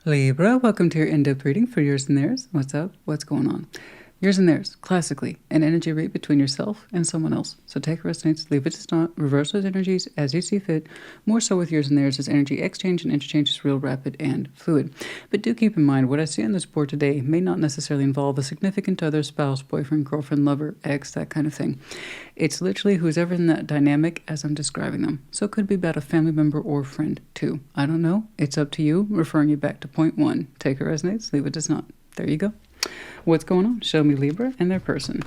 Libra, welcome to your in-depth reading for yours and theirs. What's up? What's going on? Yours and theirs, classically, an energy read between yourself and someone else. So take it resonates, leave it does not, reverse those energies as you see fit. More so with yours and theirs as energy exchange and interchange is real rapid and fluid. But do keep in mind, what I see on this board today may not necessarily involve a significant other, spouse, boyfriend, girlfriend, lover, ex, that kind of thing. It's literally who's ever in that dynamic as I'm describing them. So it could be about a family member or friend too. I don't know. It's up to you, referring you back to point one. Take it resonates, leave it does not. There you go. What's going on? Show me Libra and their person.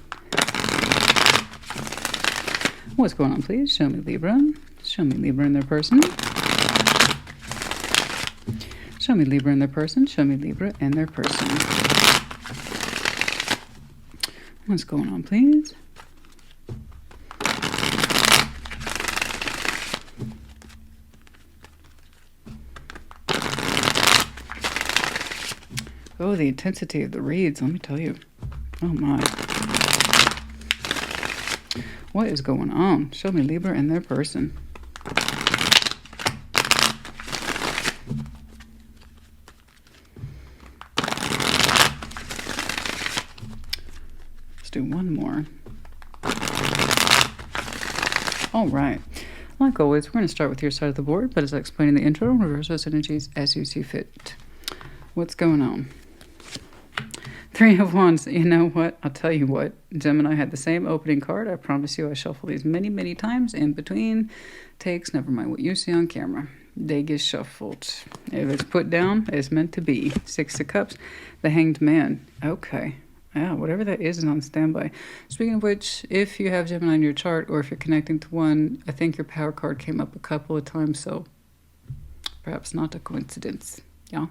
What's going on, please? Show me Libra. Show me Libra and their person. Show me Libra and their person. Show me Libra and their person. What's going on, please? Oh, the intensity of the reads, let me tell you. Oh my. What is going on? Show me Libra and their person. Let's do one more. All right. Like always, we're going to start with your side of the board, but as I explained in the intro, reverse those energies as you see fit. What's going on? Three of Wands. You know what? I'll tell you what. Gemini had the same opening card. I promise you I shuffle these many, many times in between takes. Never mind what you see on camera. They get shuffled. If it's put down, it's meant to be. Six of Cups. The Hanged Man. Okay. Yeah, whatever that is on standby. Speaking of which, if you have Gemini in your chart or if you're connecting to one, I think your power card came up a couple of times, so perhaps not a coincidence. Yeah.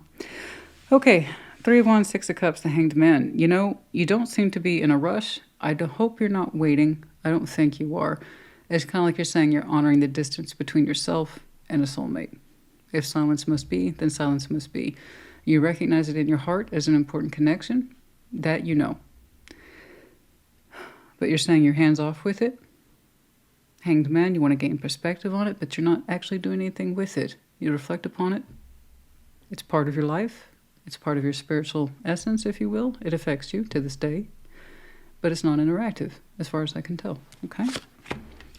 Okay. Three of Wands, Six of Cups, the Hanged Man. You know, you don't seem to be in a rush. I hope you're not waiting. I don't think you are. It's kind of like you're saying you're honoring the distance between yourself and a soulmate. If silence must be, then silence must be. You recognize it in your heart as an important connection. That you know. But you're saying you're hands off with it. Hanged Man, you want to gain perspective on it, but you're not actually doing anything with it. You reflect upon it. It's part of your life. It's part of your spiritual essence, if you will. It affects you to this day. But it's not interactive, as far as I can tell. Okay?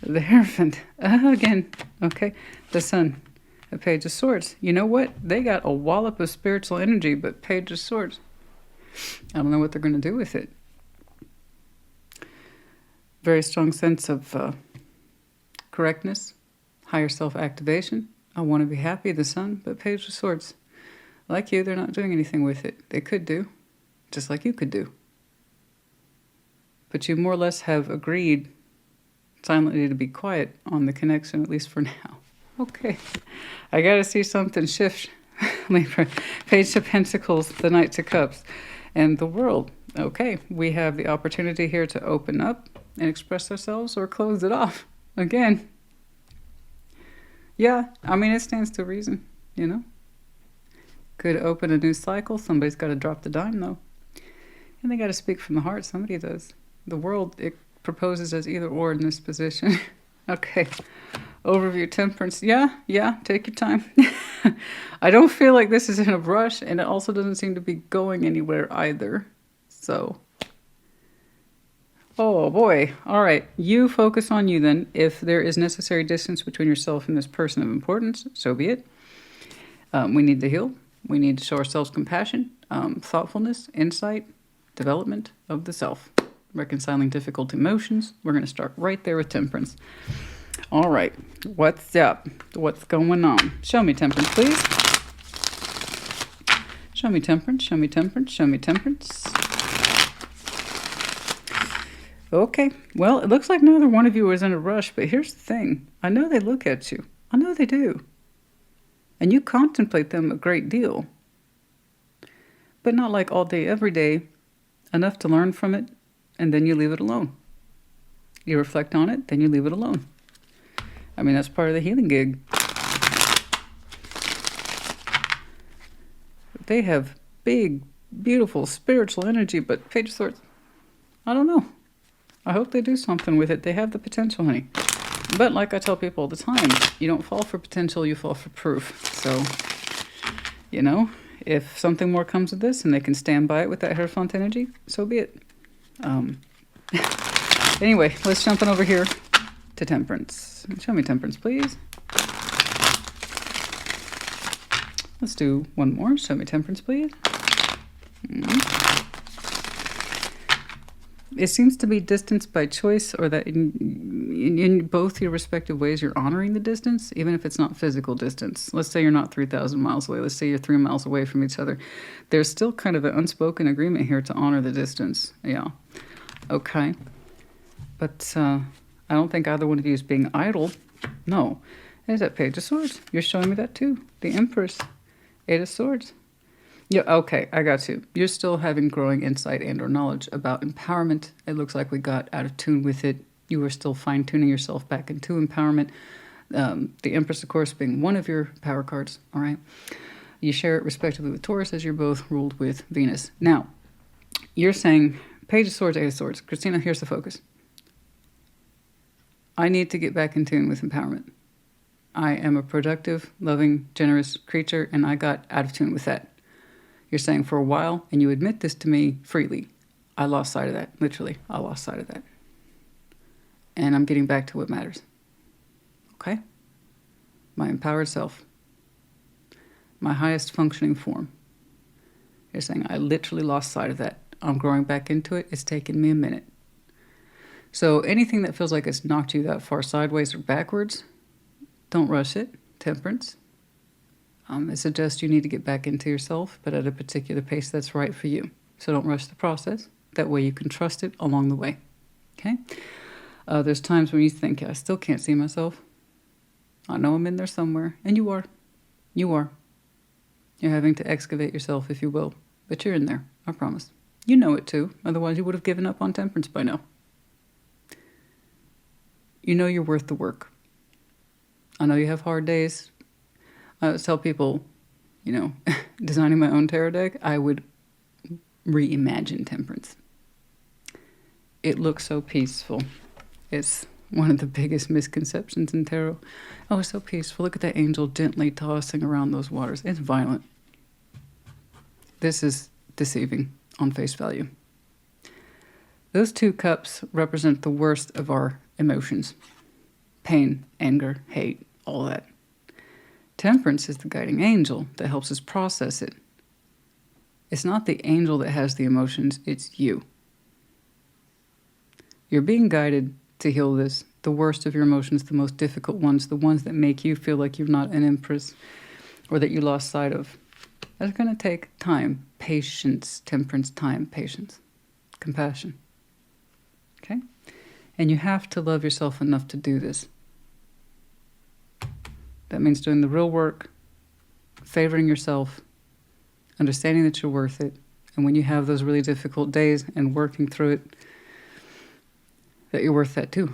The Hierophant. Again. Okay. The Sun. A Page of Swords. You know what? They got a wallop of spiritual energy, but Page of Swords. I don't know what they're going to do with it. Very strong sense of correctness. Higher self-activation. I want to be happy, the Sun, but Page of Swords. Like you, they're not doing anything with it. They could do, just like you could do. But you more or less have agreed silently to be quiet on the connection, at least for now. Okay. I got to see something shift. Libra. Page of Pentacles, the Knights of Cups, and the World. Okay. We have the opportunity here to open up and express ourselves or close it off. Again. Yeah. I mean, it stands to reason, you know. Could open a new cycle. Somebody's got to drop the dime, though. And they got to speak from the heart. Somebody does. The World, it proposes as either or in this position. Okay. Overview, Temperance. Yeah, take your time. I don't feel like this is in a rush, and it also doesn't seem to be going anywhere either. So, oh boy. All right. You focus on you then. If there is necessary distance between yourself and this person of importance, so be it. We need to heal. We need to show ourselves compassion, thoughtfulness, insight, development of the self, reconciling difficult emotions. We're going to start right there with Temperance. All right. What's up? What's going on? Show me Temperance, please. Show me Temperance. Show me Temperance. Show me Temperance. Okay. Well, it looks like neither one of you is in a rush, but here's the thing. I know they look at you. I know they do. And you contemplate them a great deal. But not like all day, every day. Enough to learn from it, and then you leave it alone. You reflect on it, then you leave it alone. I mean, that's part of the healing gig. They have big, beautiful, spiritual energy, but Page of Swords, I don't know. I hope they do something with it. They have the potential, honey. But like I tell people all the time, you don't fall for potential, you fall for proof. So, you know, if something more comes of this and they can stand by it with that Hierophant energy, so be it. Anyway, let's jump on over here to Temperance. Show me Temperance, please. Let's do one more. Show me Temperance, please. It seems to be distance by choice, or that in both your respective ways you're honoring the distance, even if it's not physical distance. Let's say you're not 3,000 miles away. Let's say you're 3 miles away from each other. There's still kind of an unspoken agreement here to honor the distance. Yeah. Okay. But I don't think either one of you is being idle. No. There's that Page of Swords. You're showing me that too. The Empress. Eight of Swords. Yeah, okay, I got you. You're still having growing insight and or knowledge about empowerment. It looks like we got out of tune with it. You were still fine-tuning yourself back into empowerment. The Empress, of course, being one of your power cards, all right? You share it respectively with Taurus, as you're both ruled with Venus. Now, you're saying Page of Swords, Eight of Swords. Christina, here's the focus. I need to get back in tune with empowerment. I am a productive, loving, generous creature, and I got out of tune with that. You're saying for a while, and you admit this to me freely, I lost sight of that. Literally, I lost sight of that. And I'm getting back to what matters. Okay? My empowered self. My highest functioning form. You're saying I literally lost sight of that. I'm growing back into it. It's taken me a minute. So anything that feels like it's knocked you that far sideways or backwards, don't rush it. Temperance. I suggest you need to get back into yourself, but at a particular pace that's right for you. So don't rush the process. That way you can trust it along the way. Okay? There's times when you think, I still can't see myself. I know I'm in there somewhere. And you are. You are. You're having to excavate yourself, if you will. But you're in there. I promise. You know it too. Otherwise you would have given up on Temperance by now. You know you're worth the work. I know you have hard days. I always tell people, designing my own tarot deck, I would reimagine Temperance. It looks so peaceful. It's one of the biggest misconceptions in tarot. Oh, it's so peaceful. Look at that angel gently tossing around those waters. It's violent. This is deceiving on face value. Those two cups represent the worst of our emotions. Pain, anger, hate, all that. Temperance is the guiding angel that helps us process it. It's not the angel that has the emotions, it's you. You're being guided to heal this, the worst of your emotions, the most difficult ones, the ones that make you feel like you're not an empress or that you lost sight of. That's going to take time, patience, temperance, time, patience, compassion. Okay? And you have to love yourself enough to do this. That means doing the real work, favoring yourself, understanding that you're worth it, and when you have those really difficult days and working through it, that you're worth that too.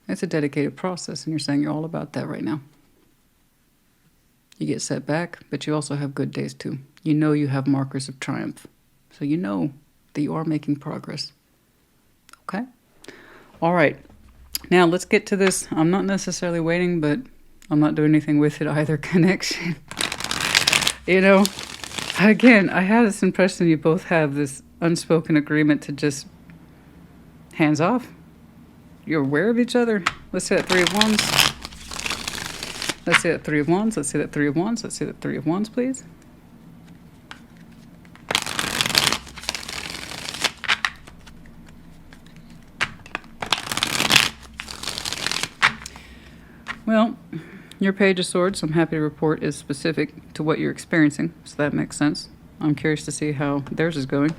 It's a dedicated process, and you're saying you're all about that right now. You get set back, but you also have good days too. You know you have markers of triumph, so you know that you are making progress. Okay? All right. Now let's get to this. I'm not necessarily waiting, but I'm not doing anything with it either. Connection. Again, I had this impression you both have this unspoken agreement to just hands off. You're aware of each other. Let's say that Three of Wands. Let's say that Three of Wands. Let's say that Three of Wands. Let's say that Three of Wands, please. Well, your Page of Swords, I'm happy to report, is specific to what you're experiencing, so that makes sense. I'm curious to see how theirs is going.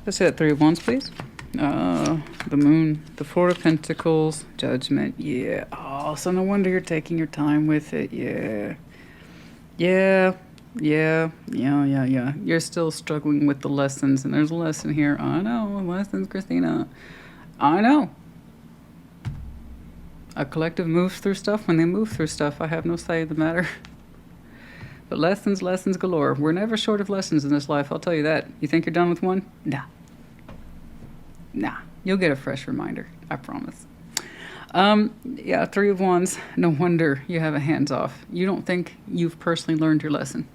Let's say that Three of Wands, please. The Moon, the Four of Pentacles, Judgment, yeah. Oh, so no wonder you're taking your time with it, yeah. Yeah. You're still struggling with the lessons, and there's a lesson here. I know, lessons, Christina. I know. A collective moves through stuff when they move through stuff. I have no say in the matter. But lessons galore. We're never short of lessons in this life, I'll tell you that. You think you're done with one? Nah. You'll get a fresh reminder. I promise. Three of Wands. No wonder you have a hands off. You don't think you've personally learned your lesson.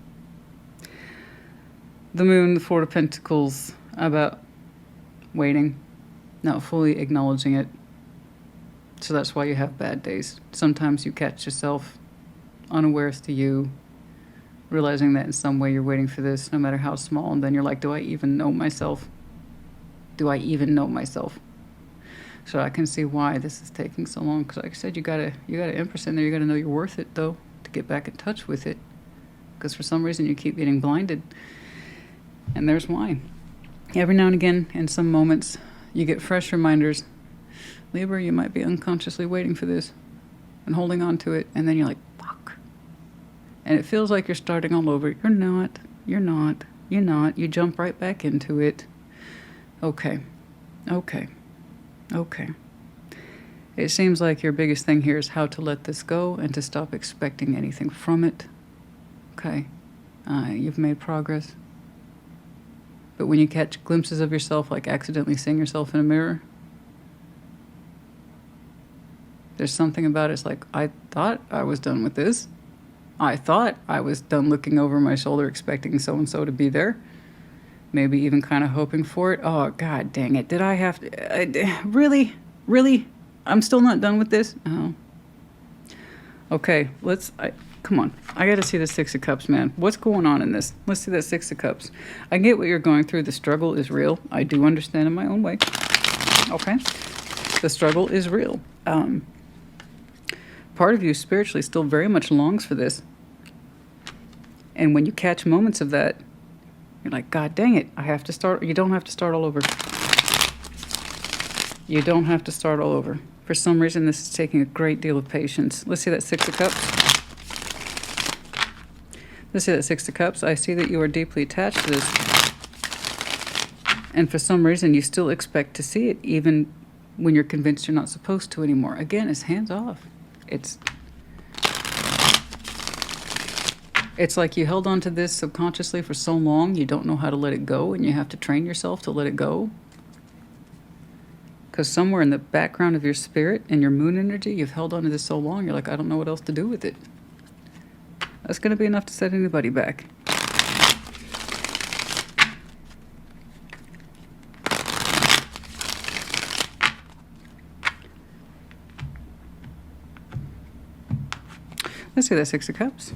The Moon, the Four of Pentacles, about waiting, not fully acknowledging it. So that's why you have bad days. Sometimes you catch yourself unawares to you, realizing that in some way you're waiting for this, no matter how small, and then you're like, do I even know myself? Do I even know myself? So I can see why this is taking so long, because like I said, you got an Empress in there. You got to know you're worth it, though, to get back in touch with it, because for some reason you keep getting blinded. And there's why. Every now and again, in some moments, you get fresh reminders. Libra, you might be unconsciously waiting for this and holding on to it, and then you're like, fuck. And it feels like you're starting all over. You're not. You're not. You're not. You jump right back into it. Okay. Okay. Okay. It seems like your biggest thing here is how to let this go and to stop expecting anything from it. Okay. You've made progress. But when you catch glimpses of yourself, like accidentally seeing yourself in a mirror, there's something about it. It's like, I thought I was done with this. I thought I was done looking over my shoulder expecting so-and-so to be there. Maybe even kind of hoping for it. Oh, God dang it. Did I have to... really? Really? I'm still not done with this? Oh. Okay, come on. I got to see the Six of Cups, man. What's going on in this? Let's see that Six of Cups. I get what you're going through. The struggle is real. I do understand in my own way. Okay. The struggle is real. Part of you spiritually still very much longs for this. And when you catch moments of that, you're like, God dang it, I have to start. You don't have to start all over. You don't have to start all over. For some reason, this is taking a great deal of patience. Let's see that Six of Cups. Let's see that Six of Cups. I see that you are deeply attached to this. And for some reason, you still expect to see it, even when you're convinced you're not supposed to anymore. Again, it's hands off. It's like you held on to this subconsciously for so long, you don't know how to let it go, and you have to train yourself to let it go. Because somewhere in the background of your spirit and your moon energy, you've held on to this so long, you're like, I don't know what else to do with it. That's going to be enough to set anybody back. Let's see that Six of Cups.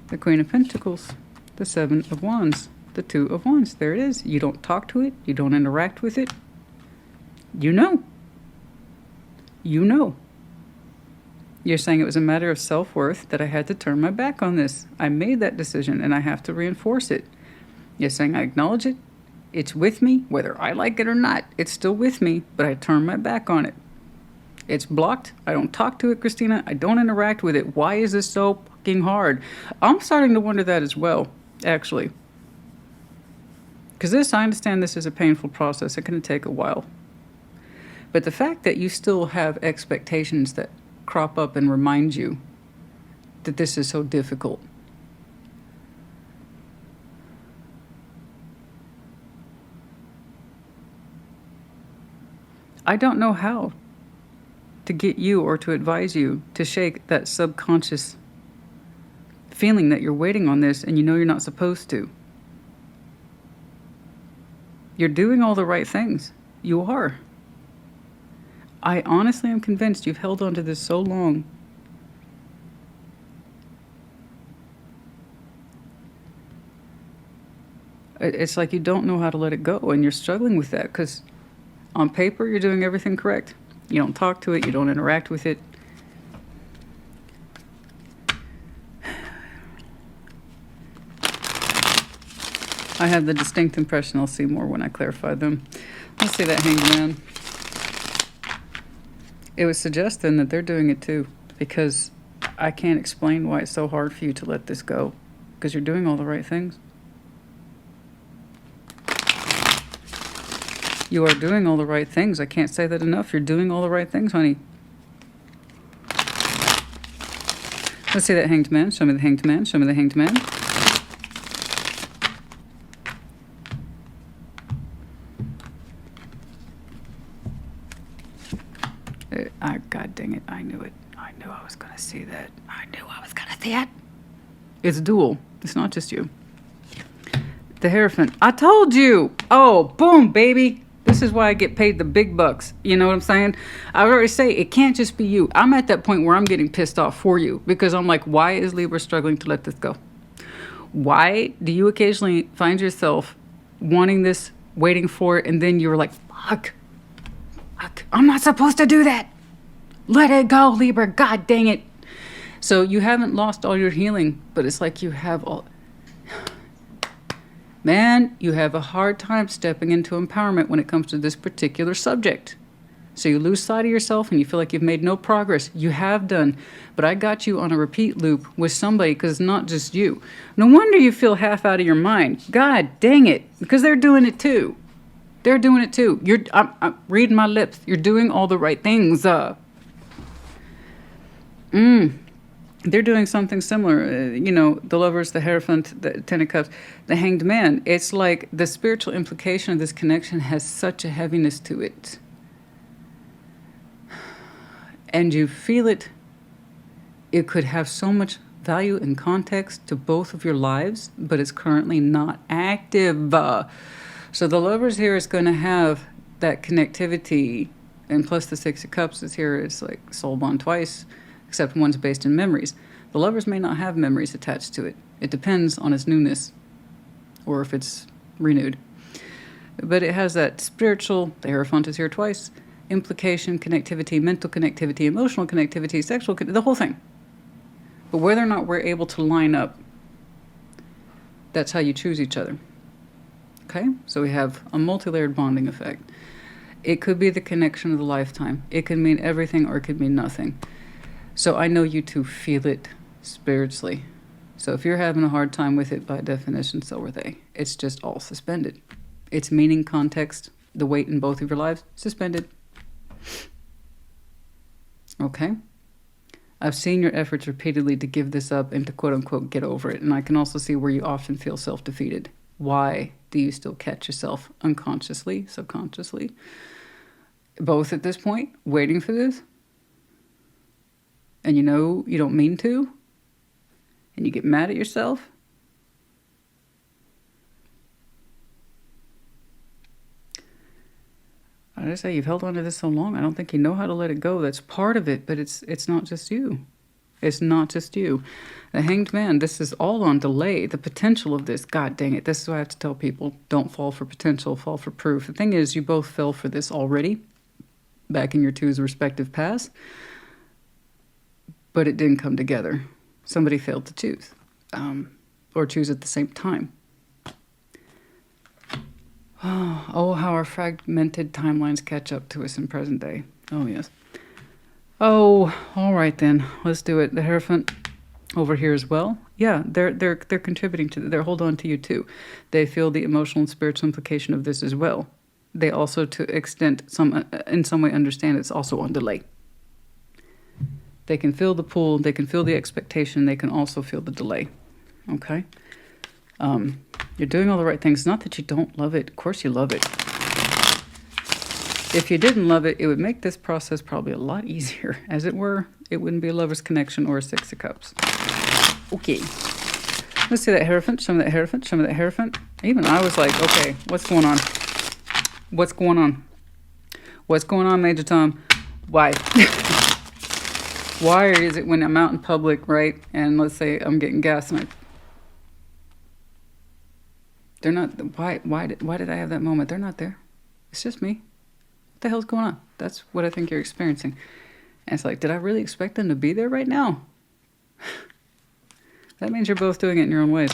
The Queen of Pentacles. The Seven of Wands. The Two of Wands. There it is. You don't talk to it. You don't interact with it. You know. You know. You're saying it was a matter of self-worth that I had to turn my back on this. I made that decision and I have to reinforce it. You're saying I acknowledge it. It's with me, whether I like it or not. It's still with me, but I turn my back on it. It's blocked. I don't talk to it, Christina. I don't interact with it. Why is this so fucking hard? I'm starting to wonder that as well, actually. Because I understand this is a painful process. It's going to take a while. But the fact that you still have expectations that crop up and remind you that this is so difficult. I don't know how to get you or to advise you to shake that subconscious feeling that you're waiting on this and you know you're not supposed to. You're doing all the right things. You are. I honestly am convinced you've held on to this so long. It's like you don't know how to let it go, and you're struggling with that because on paper you're doing everything correct. You don't talk to it, you don't interact with it. I have the distinct impression I'll see more when I clarify them. Let's see that Hanged Man. It was suggesting that they're doing it too, because I can't explain why it's so hard for you to let this go, because you're doing all the right things. You are doing all the right things. I can't say that enough. You're doing all the right things, honey. Let's see that Hanged Man. Show me the Hanged Man. Show me the Hanged Man. God dang it. I knew it. I knew I was going to see that. I knew I was going to see it. It's dual. It's not just you. The Hierophant. I told you. Oh, boom, baby. This is why I get paid the big bucks. You know what I'm saying? I already say it can't just be you. I'm at that point where I'm getting pissed off for you because I'm like, why is Libra struggling to let this go? Why do you occasionally find yourself wanting this, waiting for it, and then you're like, fuck, I'm not supposed to do that. Let it go, Libra. God dang it. So you haven't lost all your healing, but it's like you have all... Man, you have a hard time stepping into empowerment when it comes to this particular subject. So you lose sight of yourself and you feel like you've made no progress. You have done. But I got you on a repeat loop with somebody because it's not just you. No wonder you feel half out of your mind. God dang it. Because they're doing it too. They're doing it too. I'm reading my lips. You're doing all the right things. They're doing something similar. You know, the Lovers, the Hierophant, the Ten of Cups, the Hanged Man. It's like the spiritual implication of this connection has such a heaviness to it. And you feel it. It could have so much value and context to both of your lives, but it's currently not active. So the Lovers here is going to have that connectivity. And plus the Six of Cups is here. It's like soul bond twice. Except one's based in memories. The Lovers may not have memories attached to it. It depends on its newness or if it's renewed. But it has that spiritual, the Hierophant is here twice, implication, connectivity, mental connectivity, emotional connectivity, sexual, the whole thing. But whether or not we're able to line up, that's how you choose each other. Okay? So we have a multi-layered bonding effect. It could be the connection of the lifetime. It could mean everything or it could mean nothing. So I know you two feel it spiritually. So if you're having a hard time with it, by definition, so are they. It's just all suspended. Its meaning, context, the weight in both of your lives, suspended. Okay? I've seen your efforts repeatedly to give this up and to quote-unquote get over it. And I can also see where you often feel self-defeated. Why do you still catch yourself unconsciously, subconsciously, both at this point, waiting for this? And you know you don't mean to, and you get mad at yourself. I just say you've held on to this so long. I don't think you know how to let it go. That's part of it, but it's not just you. It's not just you. The Hanged Man, this is all on delay. The potential of this, God dang it. This is why I have to tell people, don't fall for potential, fall for proof. The thing is, you both fell for this already, back in your two's respective past. But it didn't come together. Somebody failed to choose, or choose at the same time. Oh, how our fragmented timelines catch up to us in present day. Oh, yes. Oh, all right then. Let's do it. The Hierophant over here as well. Yeah, they're contributing to. They're hold on to you too. They feel the emotional and spiritual implication of this as well. They also, to extent in some way, understand it's also on delay. They can feel the pull, they can feel the expectation, they can also feel the delay. Okay? You're doing all the right things. Not that you don't love it. Of course you love it. If you didn't love it, it would make this process probably a lot easier. As it were, it wouldn't be a Lover's connection or a Six of Cups. Okay. Let's see that Hierophant. Show me that Hierophant. Show me that Hierophant. Even I was like, okay, what's going on? What's going on? What's going on, Major Tom? Why? Why is it when I'm out in public, right? And let's say I'm getting gas and they're not, why did I have that moment? They're not there. It's just me. What the hell's going on? That's what I think you're experiencing. And it's like, did I really expect them to be there right now? That means you're both doing it in your own ways.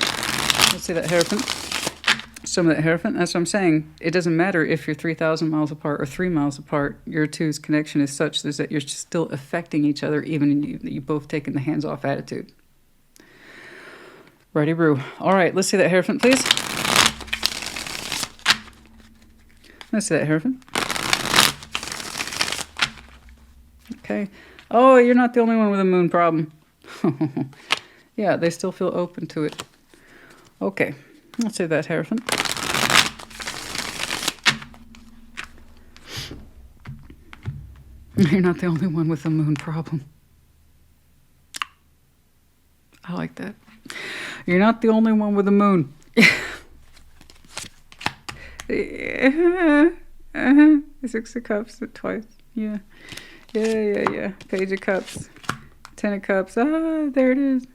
Let's see that Hierophant. Some of that Hierophant. That's what I'm saying. It doesn't matter if you're 3,000 miles apart or 3 miles apart. Your two's connection is such that you're still affecting each other, even you both taking the hands-off attitude. Righty brew. All right, let's see that Hierophant, please. Let's see that Hierophant. Okay. Oh, you're not the only one with a moon problem. Yeah, they still feel open to it. Okay. Let's say that Hierophant. You're not the only one with a moon problem. I like that. You're not the only one with a moon. Six of Cups twice. Yeah. Page of Cups. 10 of Cups. Ah, there it is.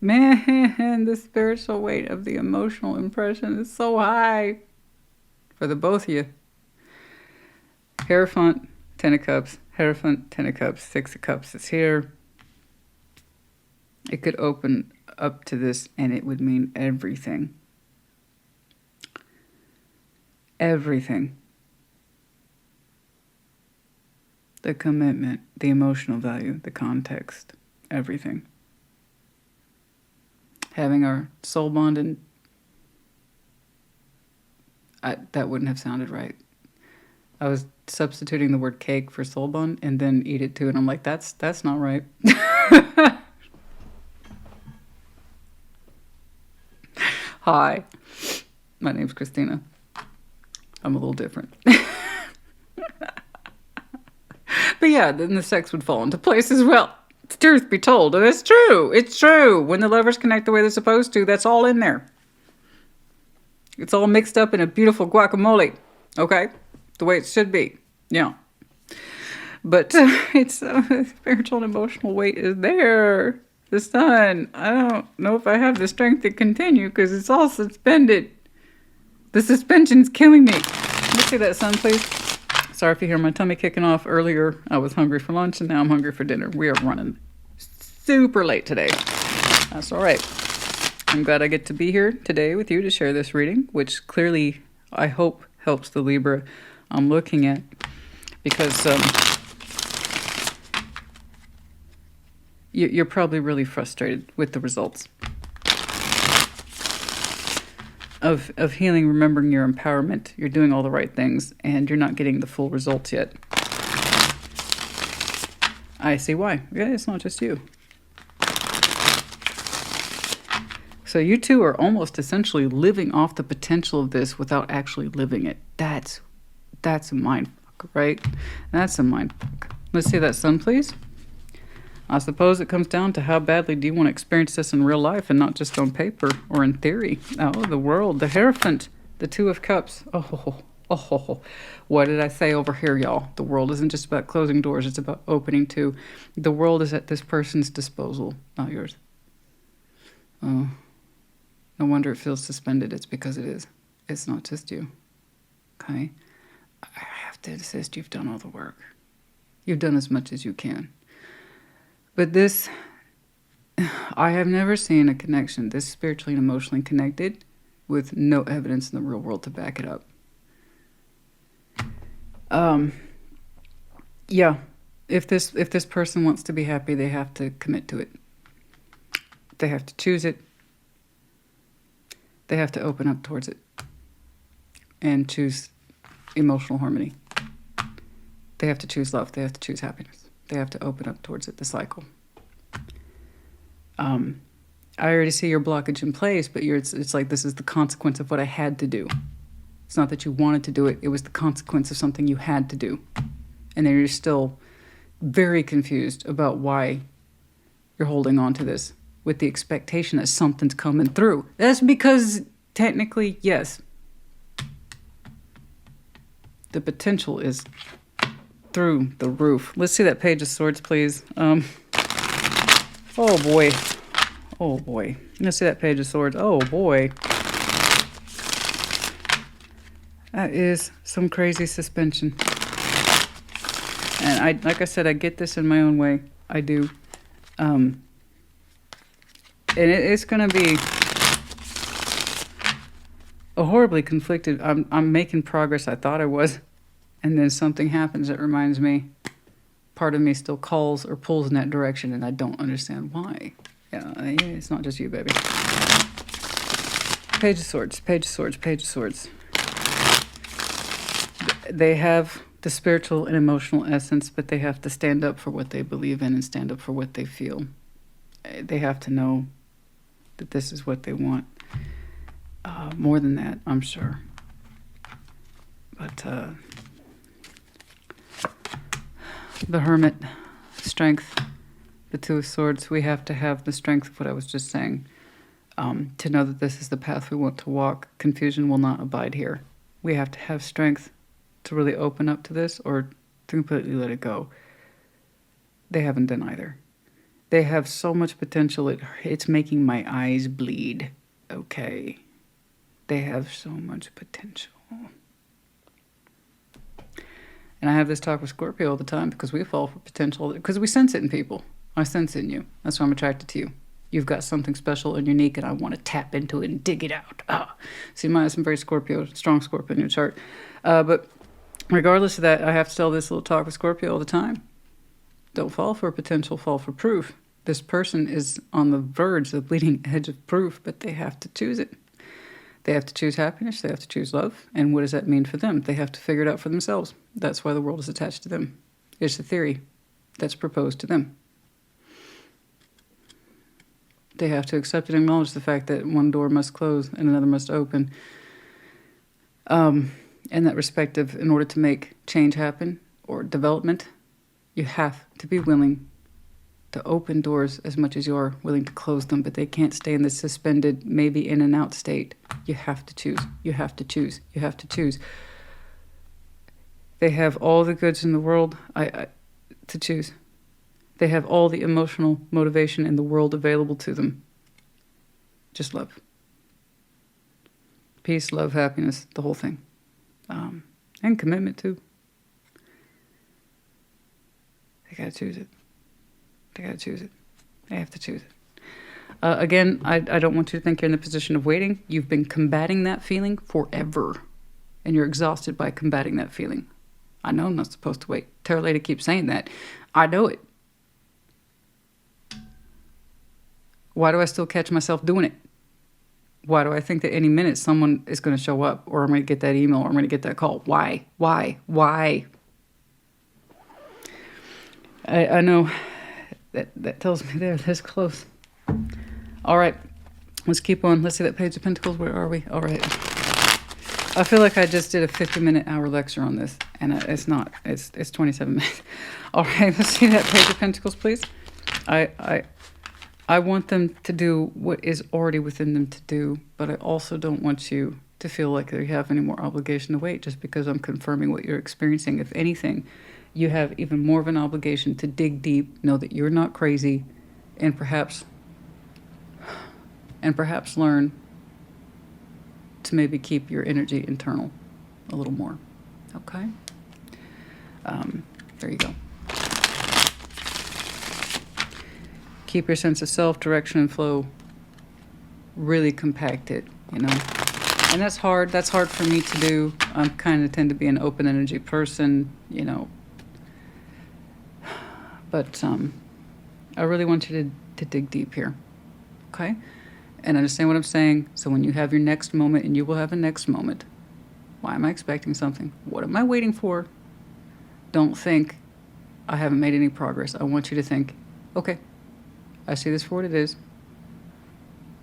Man, the spiritual weight of the emotional impression is so high for the both of you. Hierophant, 10 of Cups. Hierophant, 10 of Cups. 6 of Cups is here. It could open up to this and it would mean everything. Everything. The commitment, the emotional value, the context, everything. Having our soul bond and that wouldn't have sounded right. I was substituting the word cake for soul bond and then eat it too, and I'm like, that's not right. Hi, my name's Christina. I'm a little different. But yeah, then the sex would fall into place as well. Truth be told, and it's true. It's true. When the lovers connect the way they're supposed to, that's all in there. It's all mixed up in a beautiful guacamole. Okay? The way it should be. Yeah. But it's spiritual and emotional weight is there. The sun. I don't know if I have the strength to continue because it's all suspended. The suspension's killing me. Let's see that sun, please. Sorry if you hear my tummy kicking off. Earlier, I was hungry for lunch, and now I'm hungry for dinner. We are running super late today. That's all right. I'm glad I get to be here today with you to share this reading, which clearly, I hope, helps the Libra I'm looking at. Because you're probably really frustrated with the results of healing, remembering your empowerment. You're doing all the right things, and you're not getting the full results yet. I see why. Yeah, it's not just you. So you two are almost essentially living off the potential of this without actually living it. That's a mindfuck, right? That's a mindfuck. Let's see that sun, please. I suppose it comes down to how badly do you want to experience this in real life and not just on paper or in theory. Oh, the world, the Hierophant, the Two of Cups. Oh, what did I say over here, y'all? The world isn't just about closing doors, it's about opening too. The world is at this person's disposal, not yours. Oh, no wonder it feels suspended. It's because it is. It's not just you. Okay? I have to insist you've done all the work. You've done as much as you can. But this, I have never seen a connection this spiritually and emotionally connected with no evidence in the real world to back it up. Yeah, if this person wants to be happy, they have to commit to it. They have to choose it. They have to open up towards it and choose emotional harmony. They have to choose love. They have to choose happiness. They have to open up towards it, the cycle. I already see your blockage in place, but it's like this is the consequence of what I had to do. It's not that you wanted to do it. It was the consequence of something you had to do. And then you're still very confused about why you're holding on to this with the expectation that something's coming through. That's because, technically, yes, the potential is through the roof. Let's see that Page of Swords, please. Oh boy. Let's see that Page of Swords. Oh boy. That is some crazy suspension. And like I said, I get this in my own way. I do. And it's going to be a horribly conflicted. I'm making progress. I thought I was. And then something happens that reminds me, part of me still calls or pulls in that direction, and I don't understand why. Yeah, it's not just you, baby. Page of Swords, Page of Swords, Page of Swords. They have the spiritual and emotional essence, but they have to stand up for what they believe in and stand up for what they feel. They have to know that this is what they want. More than that, I'm sure. But the Hermit, strength, the Two of Swords, we have to have the strength of what I was just saying. to know that this is the path we want to walk. Confusion will not abide here. We have to have strength to really open up to this or to completely let it go. They haven't done either. They have so much potential, it's making my eyes bleed. Okay. They have so much potential. And I have this talk with Scorpio all the time because we fall for potential, because we sense it in people. I sense it in you. That's why I'm attracted to you. You've got something special and unique, and I want to tap into it and dig it out. So you might have some very strong Scorpio in your chart. But regardless of that, I have to tell this little talk with Scorpio all the time. Don't fall for potential, fall for proof. This person is on the verge, the bleeding edge of proof, but they have to choose it. They have to choose happiness. They have to choose love. And what does that mean for them? They have to figure it out for themselves. That's why the world is attached to them. It's a theory that's proposed to them. They have to accept and acknowledge the fact that one door must close and another must open. In that respective, in order to make change happen or development, you have to be willing to open doors as much as you are willing to close them, but they can't stay in this suspended, maybe in and out state. You have to choose. You have to choose. You have to choose. They have all the goods in the world to choose. They have all the emotional motivation in the world available to them. Just love. Peace, love, happiness, the whole thing. And commitment too. They gotta choose it. They gotta choose it. They have to choose it. Again, I don't want you to think you're in the position of waiting. You've been combating that feeling forever. And you're exhausted by combating that feeling. I know I'm not supposed to wait. Tarot Lady keeps saying that. I know it. Why do I still catch myself doing it? Why do I think that any minute someone is going to show up, or I'm going to get that email, or I'm going to get that call? Why? I know that tells me they're this close. All right, let's keep on. Let's see that Page of Pentacles. Where are we? All right. I feel like I just did a 50-minute hour lecture on this, and it's not. It's 27 minutes. All right, let's see that Page of Pentacles, please. I want them to do what is already within them to do, but I also don't want you to feel like you have any more obligation to wait just because I'm confirming what you're experiencing. If anything, you have even more of an obligation to dig deep, know that you're not crazy, and perhaps learn to maybe keep your energy internal a little more. Okay? There you go. Keep your sense of self, direction, and flow really compacted, you know. And that's hard. That's hard for me to do. I kind of tend to be an open energy person, you know. But I really want you to dig deep here, okay? And understand what I'm saying. So when you have your next moment, and you will have a next moment, why am I expecting something? What am I waiting for? Don't think I haven't made any progress. I want you to think, okay, I see this for what it is.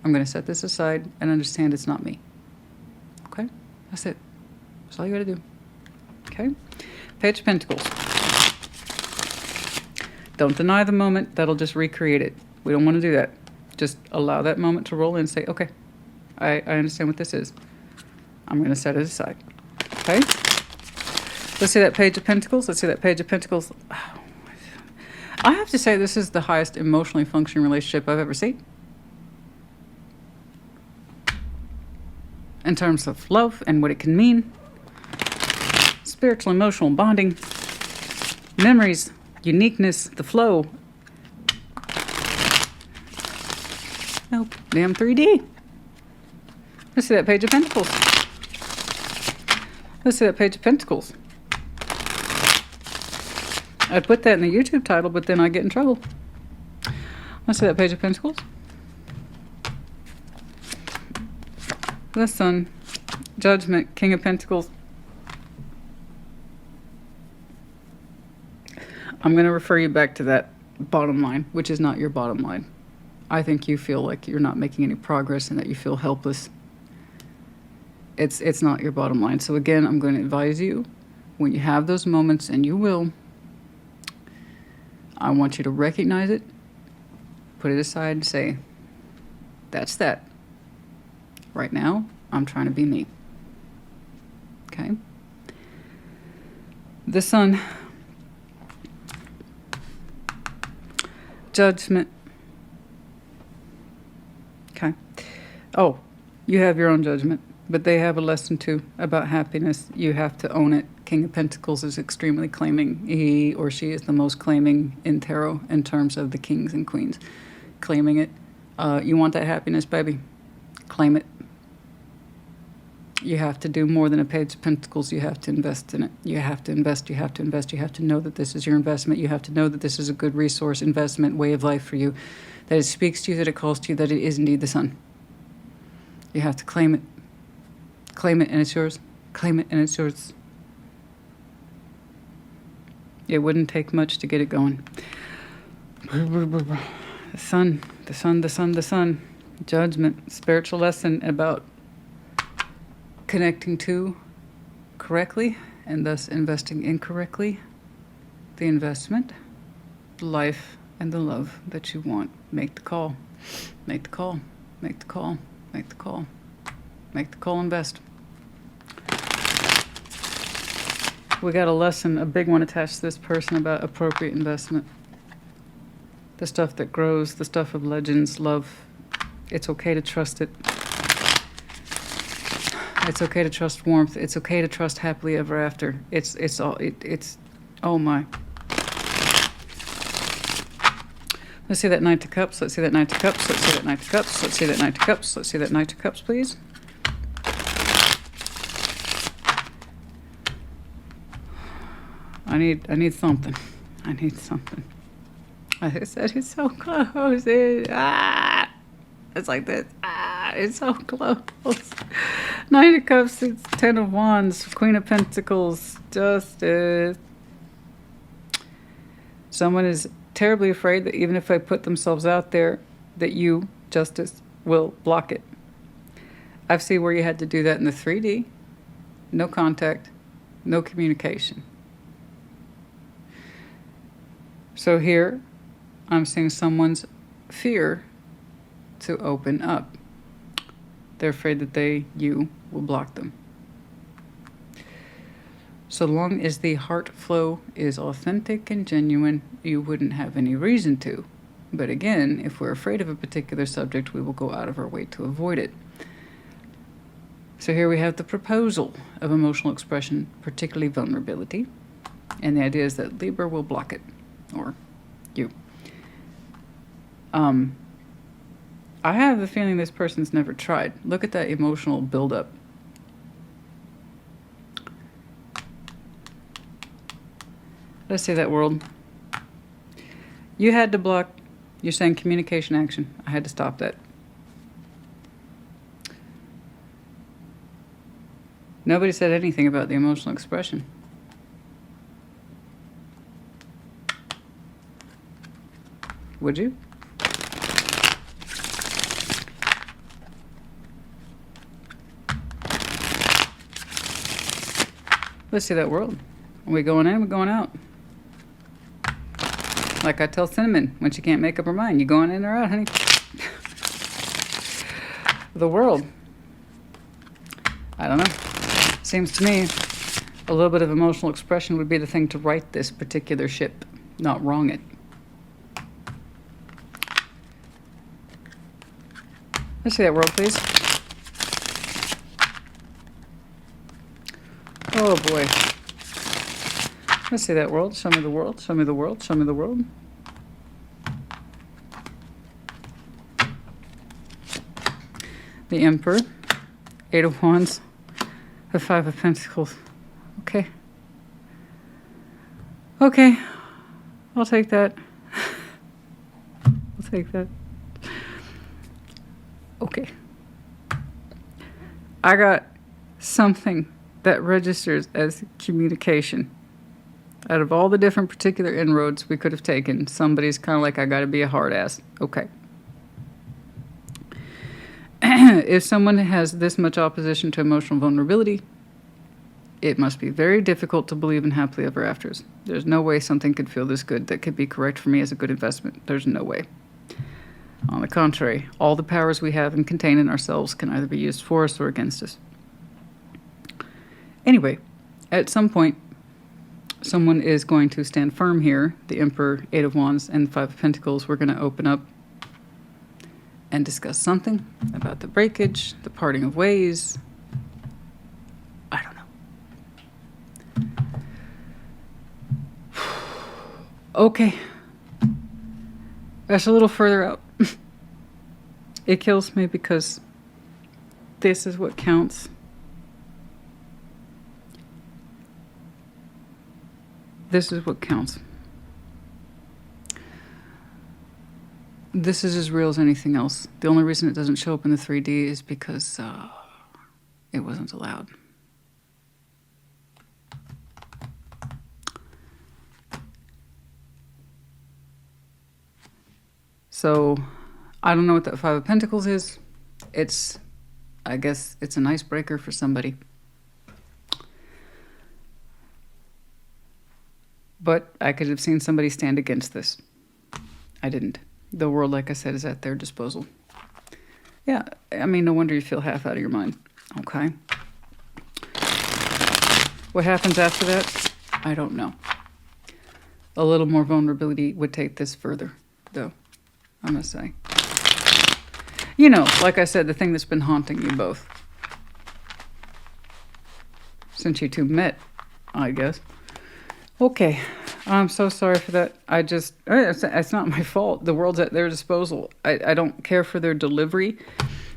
I'm going to set this aside and understand it's not me. Okay? That's it. That's all you got to do. Okay? Page of Pentacles. Don't deny the moment. That'll just recreate it. We don't want to do that. Just allow that moment to roll in and say, okay, I understand what this is. I'm going to set it aside. Okay? Let's see that Page of Pentacles. Let's see that Page of Pentacles. Oh. I have to say this is the highest emotionally functioning relationship I've ever seen. In terms of love and what it can mean. Spiritual, emotional bonding. Memories, uniqueness, the flow. Nope, damn 3D. Let's see that Page of Pentacles. Let's see that Page of Pentacles. I'd put that in the YouTube title, but then I get in trouble. Let's see that Page of Pentacles. The Sun, Judgment, King of Pentacles. I'm going to refer you back to that bottom line, which is not your bottom line. I think you feel like you're not making any progress and that you feel helpless. It's not your bottom line. So again, I'm going to advise you, when you have those moments, and you will, I want you to recognize it, put it aside and say, that's that. Right now, I'm trying to be me. Okay? The Sun. Judgment. Okay. Oh, you have your own judgment, but they have a lesson too about happiness. You have to own it. King of Pentacles is extremely claiming. He or she is the most claiming in tarot in terms of the kings and queens. Claiming it. You want that happiness, baby? Claim it. You have to do more than a Page of Pentacles. You have to invest in it. You have to invest. You have to invest. You have to know that this is your investment. You have to know that this is a good resource, investment, way of life for you. That it speaks to you, that it calls to you, that it is indeed the Sun. You have to claim it. Claim it and it's yours. Claim it and it's yours. It wouldn't take much to get it going. The Sun, the Sun, the Sun, the Sun. Judgment. Spiritual lesson about connecting to correctly and thus investing incorrectly. The investment, the life, and the love that you want. Make the call. Make the call. Make the call. Make the call. Make the call, invest. We got a lesson, a big one attached to this person about appropriate investment. The stuff that grows, the stuff of legends, love. It's okay to trust it. It's okay to trust warmth. It's okay to trust happily ever after. It's oh my. Let's see that Knight of Cups. Let's see that Knight of Cups. Let's see that Knight of Cups. Let's see that Knight of Cups. Let's see that Knight of Cups, please. I need something. I need something. I said it's so close. It's like this. It's so close. Knight of Cups, it's Ten of Wands, Queen of Pentacles, Justice. Someone is terribly afraid that even if they put themselves out there, that you, Justice, will block it. I've seen where you had to do that in the 3D. No contact, no communication. So here, I'm seeing someone's fear to open up. They're afraid that you will block them. So long as the heart flow is authentic and genuine, you wouldn't have any reason to. But again, if we're afraid of a particular subject, we will go out of our way to avoid it. So here we have the proposal of emotional expression, particularly vulnerability. And the idea is that Libra will block it, or you. I have the feeling this person's never tried. Look at that emotional buildup. Let's see that, world. You had to block. You're saying communication action. I had to stop that. Nobody said anything about the emotional expression. Would you? Let's see that, world. Are we going in? We're going out. Like I tell Cinnamon when she can't make up her mind. You going in or out, honey? The world. I don't know. Seems to me a little bit of emotional expression would be the thing to right this particular ship, not wrong it. Let's see that, world, please. Oh boy. Let's see that, world. Show me the world. Show me the world. Show me the world. The Emperor. Eight of Wands. The Five of Pentacles. Okay. Okay. I'll take that. I'll take that. Okay. I got something that registers as communication. Out of all the different particular inroads we could have taken, somebody's kind of like, I got to be a hard ass. Okay. If someone has this much opposition to emotional vulnerability, it must be very difficult to believe in happily ever afters. There's no way something could feel this good that could be correct for me as a good investment. There's no way. On the contrary, all the powers we have and contain in ourselves can either be used for us or against us. Anyway, at some point, someone is going to stand firm here. The Emperor, Eight of Wands, and the Five of Pentacles. We're going to open up and discuss something about the breakage, the parting of ways. I don't know. Okay. That's a little further out. It kills me because this is what counts. This is what counts. This is as real as anything else. The only reason it doesn't show up in the 3D is because it wasn't allowed. So, I don't know what that Five of Pentacles is. I guess it's an icebreaker for somebody. But I could have seen somebody stand against this. I didn't. The world, like I said, is at their disposal. Yeah, I mean, no wonder you feel half out of your mind. Okay. What happens after that? I don't know. A little more vulnerability would take this further, though, I must say. You know, like I said, the thing that's been haunting you both. Since you two met, I guess. Okay, I'm so sorry for that. It's not my fault. The world's at their disposal. I don't care for their delivery,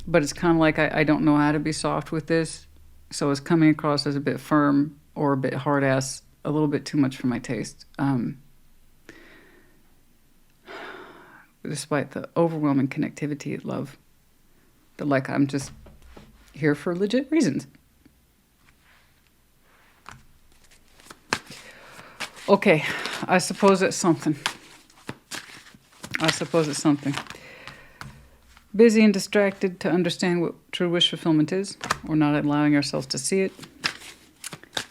but it's kind of like I don't know how to be soft with this. So it's coming across as a bit firm or a bit hard-ass, a little bit too much for my taste. Despite the overwhelming connectivity of love. But like I'm just here for legit reasons. Okay, I suppose it's something. Busy and distracted to understand what true wish fulfillment is, or not allowing ourselves to see it.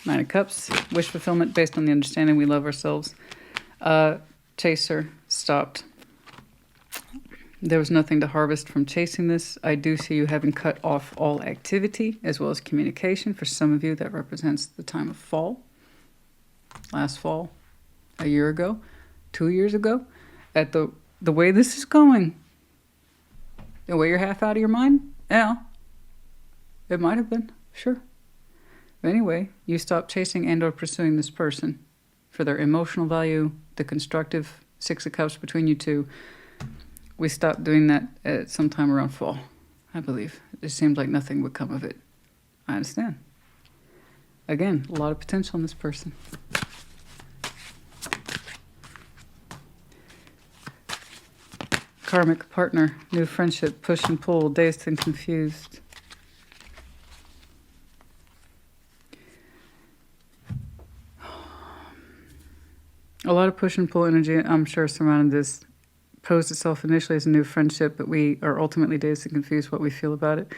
Nine of Cups, wish fulfillment based on the understanding we love ourselves. Chaser, stopped. There was nothing to harvest from chasing this. I do see you having cut off all activity as well as communication. For some of you, that represents the time of fall. Last fall, a year ago, 2 years ago, at the way this is going, the way you're half out of your mind, yeah, it might have been, sure. But anyway, you stopped chasing and or pursuing this person for their emotional value, the constructive Six of Cups between you two. We stopped doing that at some time around fall, I believe. It seemed like nothing would come of it. I understand. Again, a lot of potential in this person. Karmic partner, new friendship, push and pull, dazed and confused. A lot of push and pull energy, I'm sure, surrounding this. Posed itself initially as a new friendship, but we are ultimately dazed and confused what we feel about it.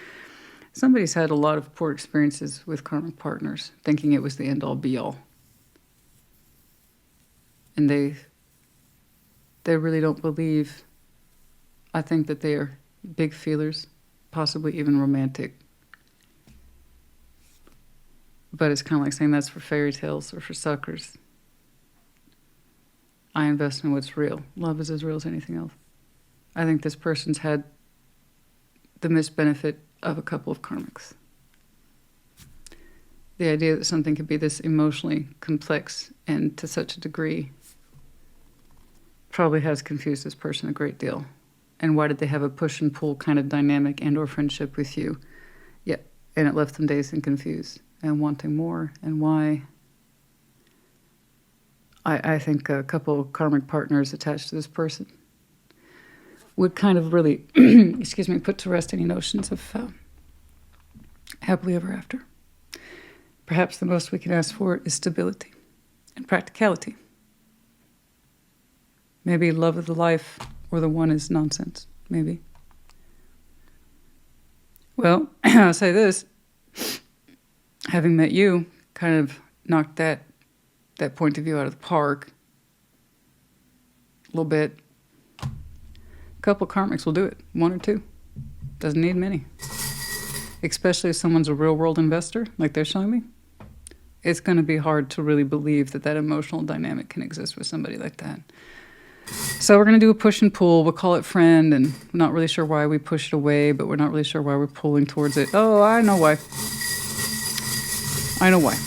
Somebody's had a lot of poor experiences with karmic partners, thinking it was the end-all be-all. And they really don't believe. I think that they are big feelers, possibly even romantic. But it's kind of like saying that's for fairy tales or for suckers. I invest in what's real. Love is as real as anything else. I think this person's had the missed benefit of a couple of karmics. The idea that something could be this emotionally complex and to such a degree probably has confused this person a great deal. And why did they have a push and pull kind of dynamic and or friendship with you? Yeah, and it left them dazed and confused and wanting more. And why? I think a couple of karmic partners attached to this person would kind of really, put to rest any notions of happily ever after. Perhaps the most we can ask for is stability and practicality. Maybe love of the life or the one is nonsense, maybe. Well, I'll say this. Having met you, kind of knocked that point of view out of the park a little bit. A couple karmics will do it. 1 or 2. Doesn't need many. Especially if someone's a real world investor, like they're showing me. It's going to be hard to really believe that that emotional dynamic can exist with somebody like that. So we're going to do a push and pull. We'll call it friend, and we're not really sure why we push it away, but we're not really sure why we're pulling towards it. Oh, I know why. I know why.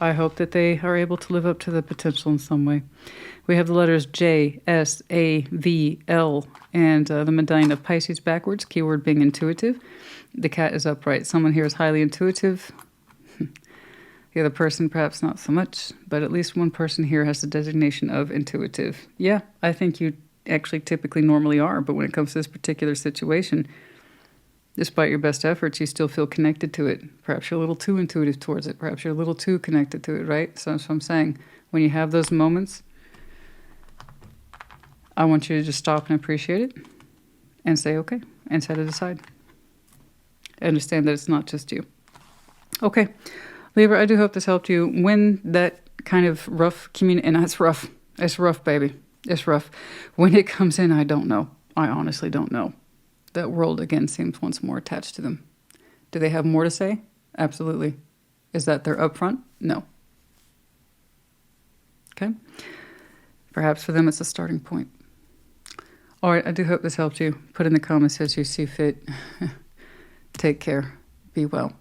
I hope that they are able to live up to the potential in some way. We have the letters J, S, A, V, L, and the medallion of Pisces backwards, keyword being intuitive. The cat is upright. Someone here is highly intuitive. The other person perhaps not so much, but at least one person here has the designation of intuitive. Yeah, I think you actually typically normally are, but when it comes to this particular situation, despite your best efforts, you still feel connected to it. Perhaps you're a little too intuitive towards it. Perhaps you're a little too connected to it, right? So that's what I'm saying. When you have those moments, I want you to just stop and appreciate it and say, okay, and set it aside. Understand that it's not just you. Okay, Libra, I do hope this helped you. When that kind of rough community, and it's rough. It's rough, baby. It's rough. When it comes in, I don't know. I honestly don't know. That world, again, seems once more attached to them. Do they have more to say? Absolutely. Is that they're upfront? No. Okay? Perhaps for them it's a starting point. All right, I do hope this helped you. Put in the comments as you see fit. Take care. Be well.